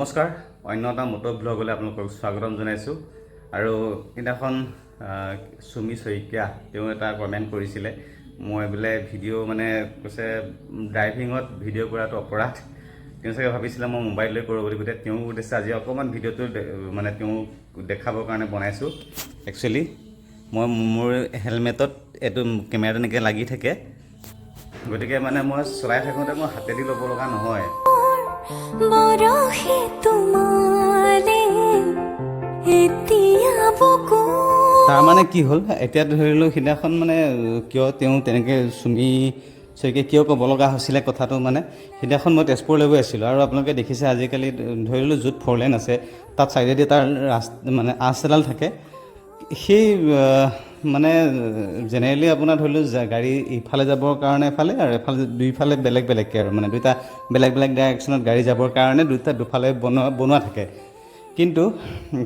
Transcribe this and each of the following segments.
নমস্কাৰ অন্য এটা মটৰ ব্লগলৈ আপোনালোকক স্বাগতম জনাইছোঁ আৰু সেইদিনাখন সুমি শইকীয়া তেওঁ এটা কমেণ্ট কৰিছিলে মই বোলে ভিডিঅ' মানে কৈছে ড্ৰাইভিঙত ভিডিঅ' কৰাটো অপৰাধ তেওঁ চাগে ভাবিছিলে মই মোবাইল লৈ কৰোঁ বুলি কৈছে তেওঁ উদ্দেশ্যে আজি অকণমান ভিডিঅ'টো মানে তেওঁ দেখাবৰ কাৰণে বনাইছোঁ একচুৱেলি মই মোৰ হেলমেটত এইটো কেমেৰাটো এনেকৈ লাগি থাকে গতিকে মানে মই চলাই থাকোঁতে মই হাতেদি ল'ব লগা নহয় তাৰ মানে কি হ'ল এতিয়া ধৰি লওক সিদিনাখন মানে কিয় তেওঁ তেনেকৈ সুমি শইকীয়া কিয় ক'ব লগা হৈছিলে কথাটো মানে সিদিনাখন মই তেজপুৰলৈ গৈ আছিলোঁ আৰু আপোনালোকে দেখিছে আজিকালি ধৰি লওক য'ত 4 লেন আছে তাত চাইডেদি তাৰ মানে আঁচ এডাল থাকে সেই মানে জেনেৰেলি আপোনাৰ ধৰি লওক গাড়ী ইফালে যাবৰ কাৰণে এফালে আৰু এফালে দুইফালে বেলেগ বেলেগকৈ আৰু মানে দুটা বেলেগ বেলেগ ডাইৰেকশ্যনত গাড়ী যাবৰ কাৰণে দুফালে বনোৱা থাকে কিন্তু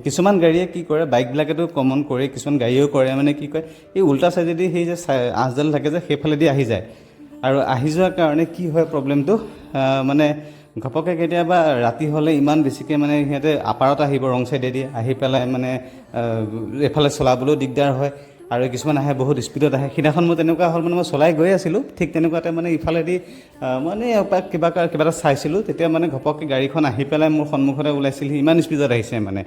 কিছুমান গাড়ীয়ে কি কৰে বাইকবিলাকেতো কমন কৰে কিছুমান গাড়ীও কৰে মানে কি কয় এই উল্টা চাইডেদি সেই যে আঁচডাল থাকে যে সেইফালেদি আহি যায় আৰু আহি যোৱাৰ কাৰণে কি হয় প্ৰব্লেমটো মানে ঘপককৈ কেতিয়াবা ৰাতি হ'লে ইমান বেছিকৈ মানে সিহঁতে আপাৰত আহিব ৰং চাইডেদি আহি পেলাই মানে এফালে চলাবলৈও দিগদাৰ হয় আৰু কিছুমান আহে বহুত স্পীডত আহে সিদিনাখন মই তেনেকুৱা হ'ল মানে মই চলাই গৈ আছিলোঁ ঠিক তেনেকুৱাতে মানে ইফালেদি মানে কিবা এটা চাইছিলোঁ তেতিয়া মানে ঘপককৈ গাড়ীখন আহি পেলাই মোৰ সন্মুখতে ওলাইছিল ইমান স্পীডত আহিছে মানে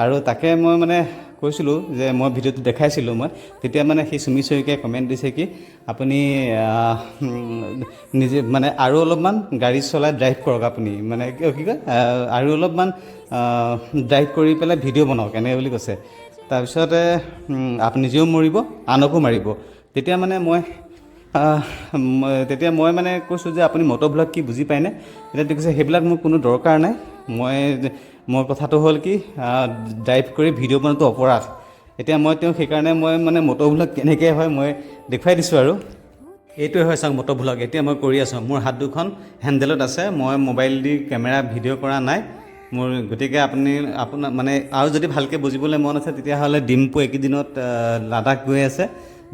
আৰু তাকে মই মানে কৈছিলোঁ যে মই ভিডিঅ'টো দেখাইছিলোঁ মই তেতিয়া মানে সেই সুমি শইকীয়াই কমেণ্ট দিছে কি আপুনি নিজে মানে আৰু অলপমান গাড়ী চলাই ড্ৰাইভ কৰক আপুনি মানে কি কয় আৰু অলপমান ড্ৰাইভ কৰি পেলাই ভিডিঅ' বনাওক এনেকৈ বুলি কৈছে তাৰপিছতে আপুনি নিজেও মৰিব আনকো মাৰিব তেতিয়া মই মানে কৈছোঁ যে আপুনি মটৰ ব্লগ কি বুজি পায়নে তেতিয়া কৈছে সেইবিলাক মোৰ কোনো দৰকাৰ নাই মোৰ কথাটো হ'ল কি ড্ৰাইভ কৰি ভিডিঅ' বনোৱাটো অপৰাধ এতিয়া মই তেওঁ সেইকাৰণে মই মানে মটৰ ব্লগ কেনেকৈ হয় মই দেখুৱাই দিছোঁ আৰু এইটোৱে হয় চাওক মটৰ ব্লগ এতিয়া মই কৰি আছোঁ মোৰ হাত দুখন হেণ্ডেলত আছে মই মোবাইল দি কেমেৰা ভিডিঅ' কৰা নাই মোৰ গতিকে আপোনাৰ মানে আৰু যদি ভালকৈ বুজিবলৈ মন আছে তেতিয়াহ'লে ডিম্পু এইকেইদিনত লাডাখ গৈ আছে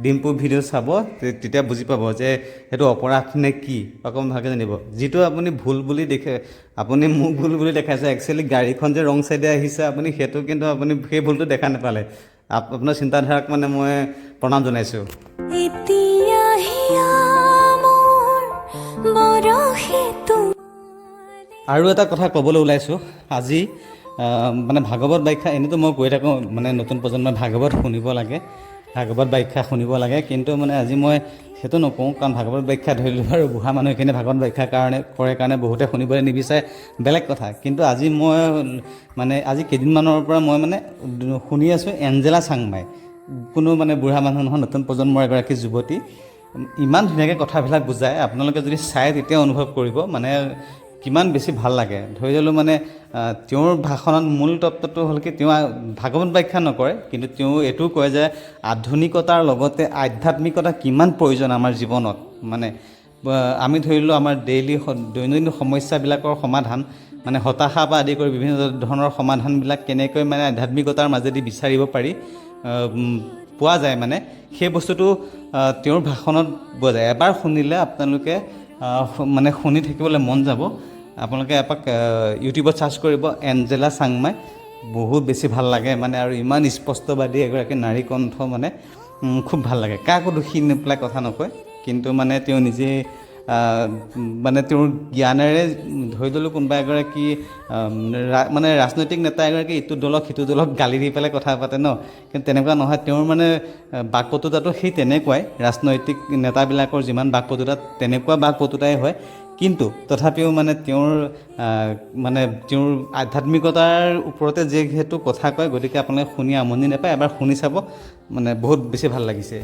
ডিম্পু ভিডিঅ' চাব তেতিয়া বুজি পাব যে সেইটো অপৰাধ নে কি অকণমান ভালকৈ জানিব যিটো আপুনি ভুল বুলি দেখে আপুনি মোক ভুল বুলি দেখাইছে একচুৱেলি গাড়ীখন যে ৰং চাইডে আহিছে আপুনি সেইটো কিন্তু আপুনি সেই ভুলটো দেখা নাপালে আপোনাৰ চিন্তাধাৰাক মানে মই প্ৰণাম জনাইছোঁ আৰু এটা কথা ক'বলৈ ওলাইছোঁ আজি মানে ভাগৱত ব্যাখ্যা এনেতো মই কৈ থাকোঁ মানে নতুন প্ৰজন্মই ভাগৱত শুনিব লাগে ভাগৱত ব্যাখ্যা শুনিব লাগে কিন্তু মানে আজি মই সেইটো নকওঁ কাৰণ ভাগৱত ব্যাখ্যা ধৰিলোঁ আৰু বুঢ়া মানুহখিনি ভাগৱত ব্যাখ্যাৰ কাৰণে বহুতে শুনিবলৈ নিবিচাৰে বেলেগ কথা কিন্তু আজি মই মানে আজি কেইদিনমানৰ পৰা মই মানে শুনি আছোঁ এঞ্জেলা চাংমাই কোনো মানে বুঢ়া মানুহ নহয় নতুন প্ৰজন্মৰ এগৰাকী যুৱতী ইমান ধুনীয়াকৈ কথাবিলাক বুজায় আপোনালোকে যদি চায় তেতিয়া অনুভৱ কৰিব মানে কিমান বেছি ভাল লাগে ধৰি ললোঁ মানে তেওঁৰ ভাষণত মূল তত্ত্বটো হ'ল কি তেওঁ ভাগৱত ব্যাখ্যা নকৰে কিন্তু তেওঁ এইটোও কয় যে আধুনিকতাৰ লগতে আধ্যাত্মিকতা কিমান প্ৰয়োজন আমাৰ জীৱনত মানে আমি ধৰিলোঁ আমাৰ দৈনন্দিন সমস্যাবিলাকৰ সমাধান মানে হতাশা পৰা আদি কৰি বিভিন্ন ধৰণৰ সমাধানবিলাক কেনেকৈ মানে আধ্যাত্মিকতাৰ মাজেদি বিচাৰিব পাৰি পোৱা যায় মানে সেই বস্তুটো তেওঁৰ ভাষণত পোৱা যায় এবাৰ শুনিলে আপোনালোকে মানে শুনি থাকিবলৈ মন যাব আপোনালোকে এপাক ইউটিউবত চাৰ্চ কৰিব এঞ্জেলা চাংমাই বহুত বেছি ভাল লাগে মানে আৰু ইমান স্পষ্টবাদী এগৰাকী নাৰী কণ্ঠ মানে খুব ভাল লাগে কাকো দুখী নেপেলাই কথা নকয় কিন্তু মানে তেওঁ নিজে মানে তেওঁৰ জ্ঞানেৰে ধৰি ল'লোঁ কোনোবা এগৰাকী মানে ৰাজনৈতিক নেতা এগৰাকী ইটো দলক সিটো দলক গালি দি পেলাই কথা পাতে ন কিন্তু তেনেকুৱা নহয় তেওঁৰ মানে বাকপটুতাটো সেই তেনেকুৱাই ৰাজনৈতিক নেতাবিলাকৰ যিমান বাকপটুতা তেনেকুৱা বাকপটুতাই হয় কিন্তু তথাপিও মানে তেওঁৰ আধ্যাত্মিকতাৰ ওপৰতে যিহেতু কথা কয় গতিকে আপোনালোকে শুনি আমনি নাপায় এবাৰ শুনি চাব মানে বহুত বেছি ভাল লাগিছে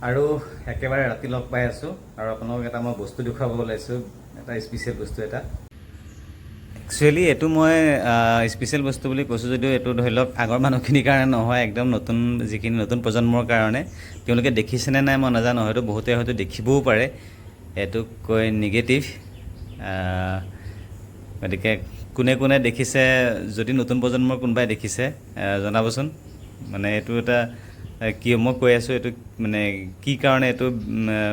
আৰু একেবাৰে ৰাতি লগ পাই আছোঁ আৰু আপোনালোকক এটা মই বস্তু দেখুৱাব ওলাইছোঁ এটা স্পেচিয়েল বস্তু এটা একচুৱেলি এইটো মই স্পেচিয়েল বস্তু বুলি কৈছোঁ যদিও এইটো ধৰি লওক আগৰ মানুহখিনিৰ কাৰণে নহয় একদম যিখিনি নতুন প্ৰজন্মৰ কাৰণে তেওঁলোকে দেখিছেনে নাই মই নাজানো হয়তো বহুতে হয়তো দেখিবও পাৰে এইটোক কয় নিগেটিভ গতিকে কোনে কোনে দেখিছে যদি নতুন প্ৰজন্মৰ কোনোবাই দেখিছে জনাবচোন মানে এইটো এটা কি মই কৈ আছোঁ এইটো মানে কি কাৰণে এইটো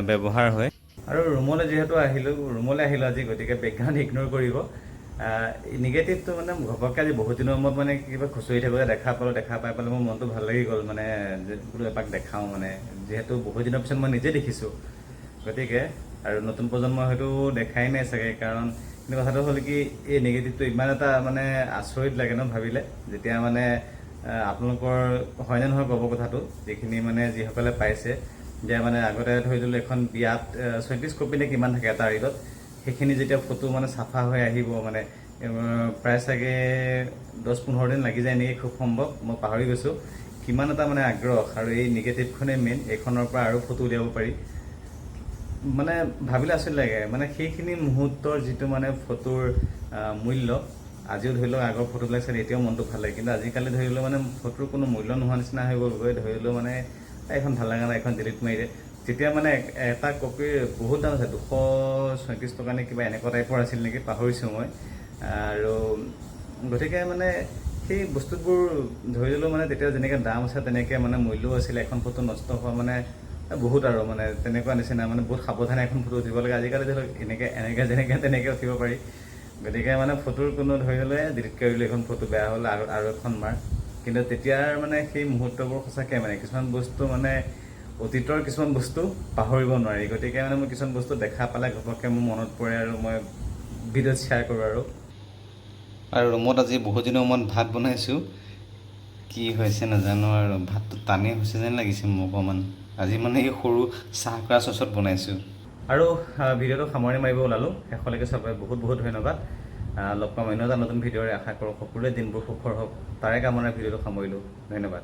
ব্যৱহাৰ হয় আৰু ৰুমলৈ আহিলোঁ আজি, গতিকে বেকগ্ৰাউণ্ড ইগন'ৰ কৰিব। নিগেটিভটো মানে ঘপককৈ আজি বহুত দিনৰ মূৰত মানে কিবা খুচৰি থাকোঁতে দেখা পাই পেলাই মোৰ মনটো ভাল লাগি গ'ল, মানে বোলো এপাক দেখাওঁ, মানে যিহেতু বহুত দিনৰ পিছত মই নিজে দেখিছোঁ, গতিকে আৰু নতুন প্ৰজন্মই হয়তো দেখাই নাই চাগে। কাৰণ কিন্তু কথাটো হ'ল কি, এই নিগেটিভটো ইমান এটা মানে আচৰিত লাগে ন ভাবিলে, যেতিয়া মানে আপোনালোকৰ হয়নে নহয় ক'ব কথাটো, যিখিনি মানে যিসকলে পাইছে, যে মানে আগতে ধৰি ললোঁ এখন বিয়াত 34 কপি নে কিমান থাকে এটা ৰিলত, সেইখিনি যেতিয়া ফটো মানে চাফা হৈ আহিব, মানে প্ৰায় চাগে 10-15 দিন লাগি যায় নেকি, খুব সম্ভৱ, মই পাহৰি গৈছোঁ। কিমান এটা মানে আগ্ৰহ, আৰু এই নিগেটিভখনেই মেইন, এইখনৰ পৰা আৰু ফটো উলিয়াব পাৰি, মানে ভাবিলে আচৰিত লাগে। মানে সেইখিনি মুহূৰ্তৰ যিটো মানে ফটোৰ মূল্য, আজিও ধৰি লওক আগৰ ফটোবিলাক চাই এতিয়াও মনটো ভাল লাগে, কিন্তু আজিকালি ধৰি লওক মানে ফটোৰ কোনো মূল্য নোহোৱা নিচিনা হৈ গ'লগৈ। ধৰি লওক মানে এইখন ভাল লগা নাই, এইখন ডিলিট মাৰি দিয়ে। তেতিয়া মানে এটা কপিৰ বহুত দাম আছে, 234 টকা নে কিবা এনেকুৱা টাইপৰ আছিল নেকি, পাহৰিছোঁ মই। আৰু গতিকে মানে সেই বস্তুবোৰ ধৰি ললোঁ মানে তেতিয়া যেনেকৈ দাম আছে তেনেকৈ মানে মূল্যও আছিলে। এখন ফটো নষ্ট হোৱা মানে বহুত, আৰু মানে তেনেকুৱা নিচিনা, মানে বহুত সাৱধানে এখন ফটো উঠিব লাগে। আজিকালি ধৰি লওক এনেকৈ যেনেকৈ তেনেকৈ উঠিব পাৰি। গতিকে মানে ফটোৰ কোনো ধৰি ল'লে ডিলিট কৰি দিলোঁ, এখন ফটো বেয়া হ'ল আৰু এখন মাৰ। কিন্তু তেতিয়াৰ মানে সেই মুহূৰ্তবোৰ সঁচাকৈ মানে কিছুমান বস্তু মানে অতীতৰ কিছুমান বস্তু পাহৰিব নোৱাৰি। গতিকে মানে মই কিছুমান বস্তু দেখা পালে ঘপককৈ মোৰ মনত পৰে, আৰু মই ভিডিঅ'ত শ্বেয়াৰ কৰোঁ। আৰু ৰুমত আজি বহুত দিনৰ মূৰত ভাত বনাইছোঁ, কি হৈছে নাজানো, আৰু ভাতটো টানেই হৈছে যেন লাগিছে মোৰ অকণমান। আজি মানে এই সৰু চাহ কৰা চচত বনাইছোঁ। আৰু ভিডিঅ'টো সামৰণি মাৰিব ওলালোঁ, শেষলৈকে চবে বহুত বহুত ধন্যবাদ। লগ পাম অন্য এটা নতুন ভিডিঅ'ৰে, আশা কৰোঁ সকলোৰে দিনবোৰ সুখৰ হওক, তাৰে কামনাৰে ভিডিঅ'টো সামৰিলোঁ। ধন্যবাদ।